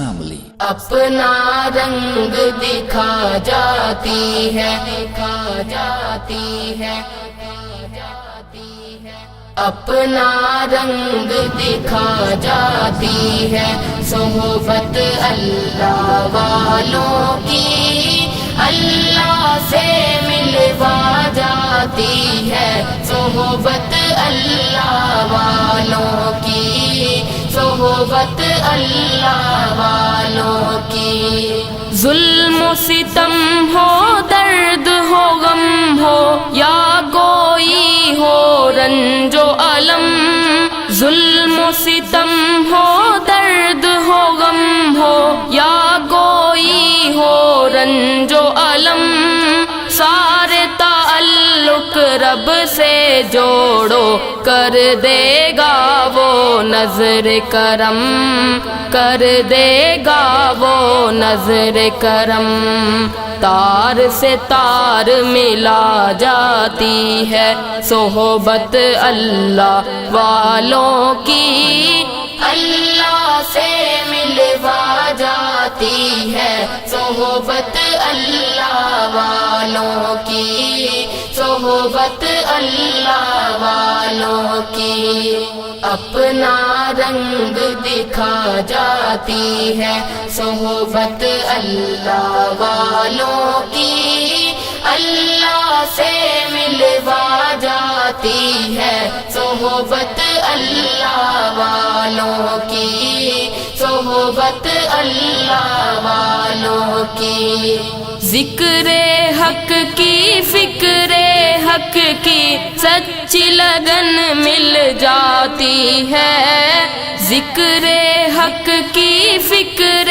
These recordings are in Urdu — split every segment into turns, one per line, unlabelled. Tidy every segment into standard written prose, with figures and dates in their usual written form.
family.
اپنا رنگ دکھا جاتی ہے، اپنا رنگ دکھا جاتی ہے، صحبت اللہ والوں کی اللہ سے ملوا جاتی ہے، صحبت اللہ والوں کی، صحبت اللہ والوں کی۔ ظلم و ستم ہو، درد ہو، غم ہو، یا کوئی ہو رنج و الم، ظلم و ستم ہو، درد ہو، غم ہو، یا کوئی ہو رنج و الم، سارے تعلق رب سے جوڑو، کر دے گا وہ نظر کرم، کر دے گا وہ نظر کرم۔ تار سے تار ملا جاتی ہے، صحبت اللہ والوں کی اللہ سے ملوا جاتی ہے، صحبت اللہ والوں کی، صحبت اللہ والوں کی۔ اپنا رنگ دکھا جاتی ہے، صحبت اللہ والوں کی اللہ سے ملوا جاتی ہے، صحبت اللہ والوں کی، صحبت اللہ والوں کی۔ ذکر حق کی، فکر حق کی سچی لگن مل جاتی ہے، ذکر حق کی، فکر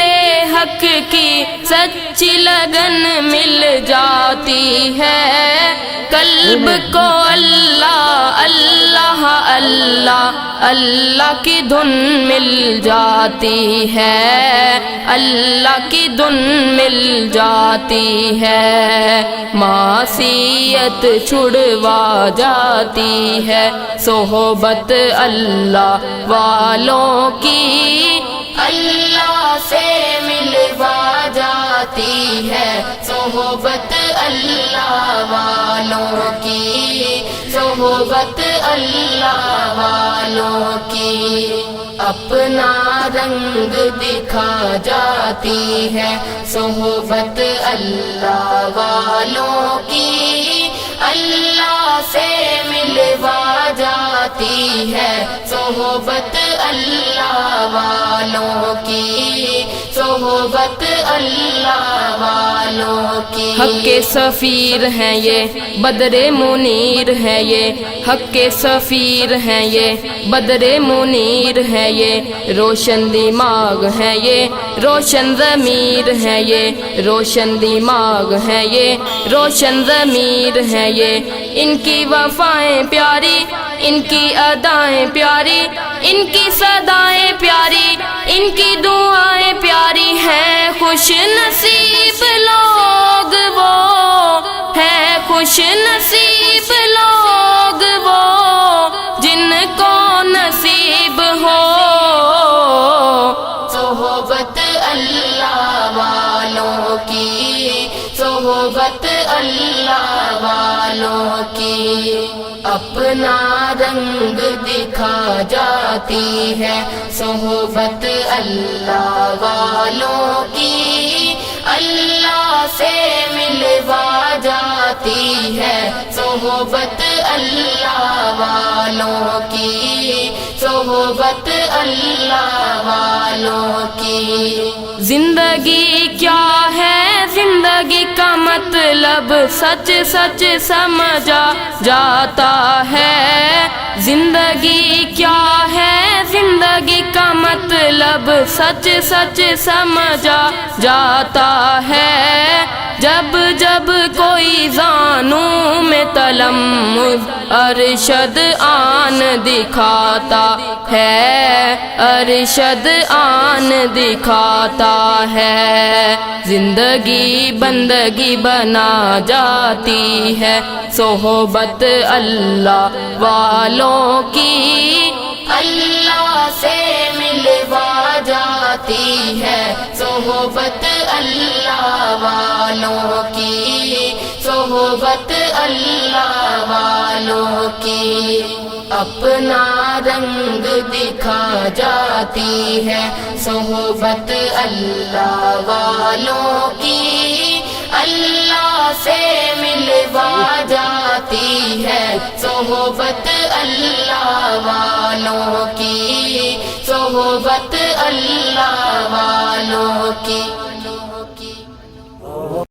حق کی سچی لگن مل جاتی ہے، قلب کو اللہ اللہ اللہ اللہ کی دھن مل جاتی ہے، اللہ کی دھن مل جاتی ہے، معصیت چھڑوا جاتی ہے، صحبت اللہ والوں کی اللہ سے ملوا جاتی ہے، صحبت اللہ والوں کی، صحبت اللہ والوں کی۔ اپنا رنگ دکھا جاتی ہے، صحبت اللہ والوں کی اللہ سے ملوا جاتی ہے، صحبت اللہ والوں کی، صحبت اللہ والوں کی۔ حق کے سفیر ہیں یہ، بدر منیر ہے یہ، حق کے سفیر ہیں یہ، بدر منیر ہے یہ، روشن دماغ ہے یہ، روشن ضمیر ہے یہ، روشن دماغ ہے یہ، روشن ضمیر ہے یہ۔ ان کی وفائیں پیاری، ان کی ادائیں پیاری، ان کی صدائیں پیاری، ان کی دعائیں پیاری ہیں، خوش نصیب لوگ وہ ہیں، خوش نصیب لوگ وہ جن کو نصیب ہو صحبت اللہ والوں کی، صحبت اللہ والوں کی۔ اپنا رنگ دکھا جاتی ہے، صحبت اللہ والوں کی اللہ سے ملوا جاتی ہے، صحبت اللہ والوں کی، صحبت اللہ والوں کی۔ زندگی کیا ہے، زندگی کا مطلب سچ سچ سمجھا جاتا ہے، زندگی کیا ہے، زندگی کا مطلب سچ سچ سمجھا جاتا ہے، جب جب کوئی زانوں میں تلمذ ارشد آن دکھاتا ہے، ارشد آن دکھاتا ہے، زندگی بندگی بنا جاتی ہے، صحبت اللہ والوں کی اللہ سے ملوا جاتی ہے، صحبت اللہ والوں کی، صحبت اللہ والوں کی، اپنا رنگ دکھا جاتی ہے صحبت اللہ والوں کی، اللہ سے ملوا جاتی ہے صحبت اللہ والوں کی، صحبت اللہ والوں کی۔